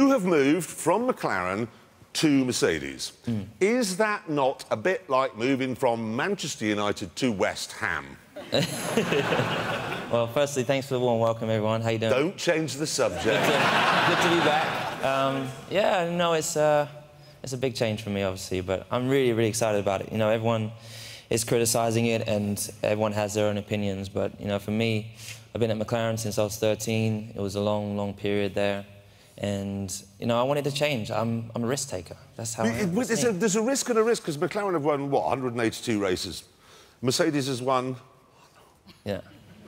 You have moved from McLaren to Mercedes. Is that not a bit like moving from Manchester United to West Ham? Well, firstly, thanks for the warm welcome, everyone. How you doing? Don't change the subject. Good to be back. Yeah, no, it's a big change for me, obviously, but I'm really, really excited about it. You know, everyone is criticising it and everyone has their own opinions, but, you know, for me, I've been at McLaren since I was 13. It was a long, long period there. And, you know, I wanted to change. I'm a risk taker. That's how There's a risk and a risk, because McLaren have won, what, 182 races? Mercedes has won... Yeah.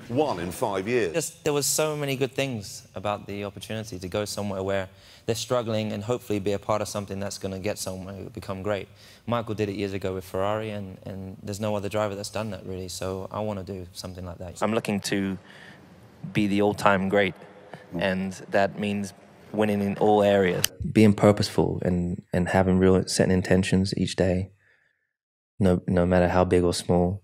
1 in 5 years. There was so many good things about the opportunity to go somewhere where they're struggling and hopefully be a part of something that's going to get somewhere, become great. Michael did it years ago with Ferrari, and there's no other driver that's done that, really, so I want to do something like that. I'm looking to be the all-time great, and that means winning in all areas. Being purposeful and having real setting intentions each day, no matter how big or small.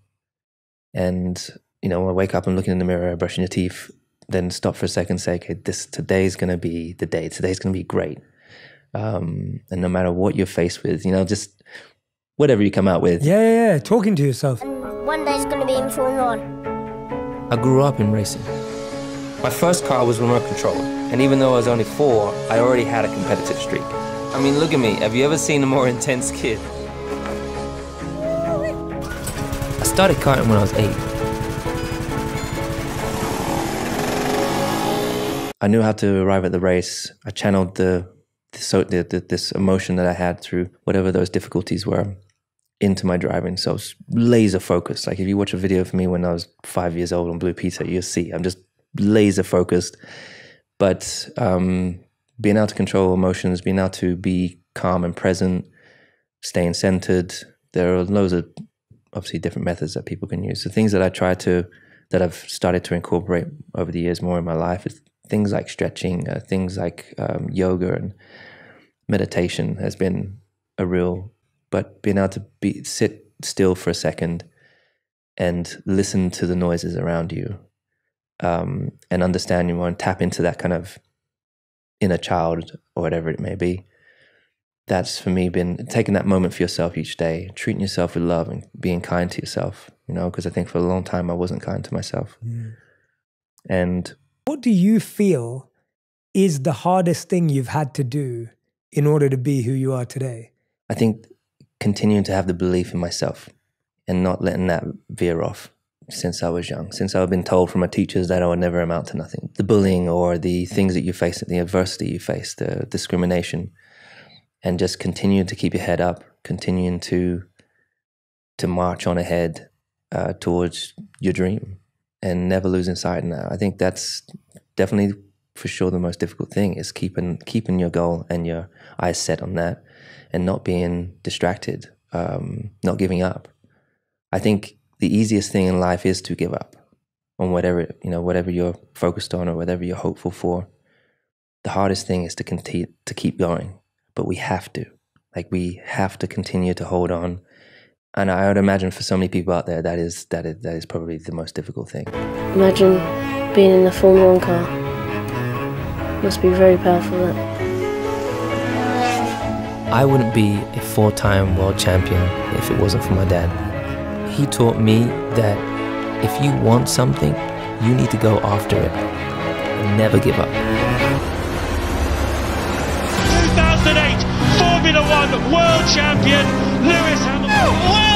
And, you know, when I wake up and looking in the mirror, brushing your teeth, then stop for a second and say, okay, today's going to be the day. Today's going to be great. And no matter what you're faced with, you know, just whatever you come out with. Yeah, talking to yourself. And one day's going to be in Formula 1. I grew up in racing. My first car was remote control, and even though I was only 4, I already had a competitive streak. I mean, look at me. Have you ever seen a more intense kid? I started karting when I was 8. I knew how to arrive at the race. I channeled this emotion that I had through whatever those difficulties were into my driving. So I was laser focused. Like if you watch a video of me when I was 5 years old on Blue Peter, you'll see I'm just laser focused. But being able to control emotions, being able to be calm and present, staying centered, there are loads of obviously different methods that people can use. The things that that I've started to incorporate over the years more in my life is things like stretching, things like yoga and meditation has been a real, but being able to sit still for a second and listen to the noises around you and understand you more and tap into that kind of inner child or whatever it may be. That's for me been taking that moment for yourself each day, treating yourself with love and being kind to yourself, you know, because I think for a long time I wasn't kind to myself. And what do you feel is the hardest thing you've had to do in order to be who you are today? I think continuing to have the belief in myself and not letting that veer off since I was young, since I've been told from my teachers that I would never amount to nothing. The bullying or the things that you face, the adversity you face, the discrimination, and just continuing to keep your head up, continuing to march on ahead towards your dream. And never losing sight in that. I think that's definitely for sure the most difficult thing is keeping your goal and your eyes set on that and not being distracted, not giving up. I think the easiest thing in life is to give up on whatever you're focused on or whatever you're hopeful for. The hardest thing is to keep going, but we have to. Like we have to continue to hold on. And I would imagine for so many people out there, that is probably the most difficult thing. Imagine being in a Formula 1 car. Must be very powerful, that. I wouldn't be a 4-time world champion if it wasn't for my dad. He taught me that if you want something, you need to go after it and never give up. 2008 Formula 1 world champion Lewis Hamilton.